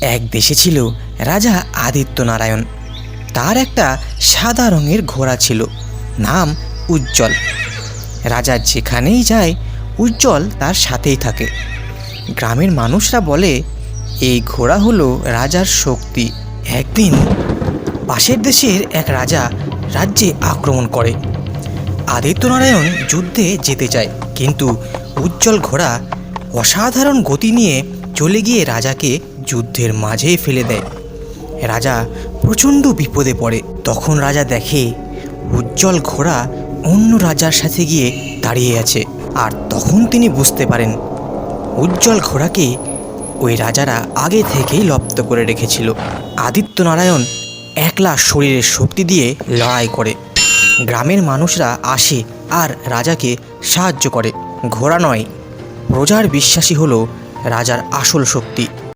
এক দেশে ছিল রাজা আদিত্যনারায়ণ। তার একটা সাদা রঙের ঘোড়া ছিল, নাম উজ্জ্বল। রাজা যেখানেই যায় উজ্জ্বল তার সাথেই থাকে। গ্রামের মানুষরা বলে এই ঘোড়া হলো রাজার শক্তি। একদিন পাশের দেশের এক রাজা রাজ্যে আক্রমণ করে। আদিত্যনারায়ণ যুদ্ধে যেতে চায়, কিন্তু উজ্জ্বল ঘোড়া অসাধারণ গতি নিয়ে চলে গিয়ে রাজাকে যুদ্ধের মাঝেই ফেলে দেয়। রাজা প্রচণ্ড বিপদে পড়ে। তখন রাজা দেখে উজ্জ্বল ঘোড়া অন্য রাজার সাথে গিয়ে দাঁড়িয়ে আছে। আর তখন তিনি বুঝতে পারেন উজ্জ্বল ঘোড়াকে ওই রাজারা আগে থেকেই লপ্ত করে রেখেছিল। আদিত্যনারায়ণ একলা শরীরের শক্তি দিয়ে লড়াই করে। গ্রামের মানুষরা আসে আর রাজাকে সাহায্য করে। ঘোড়া নয়, প্রজার বিশ্বাসী হলো রাজার আসল শক্তি।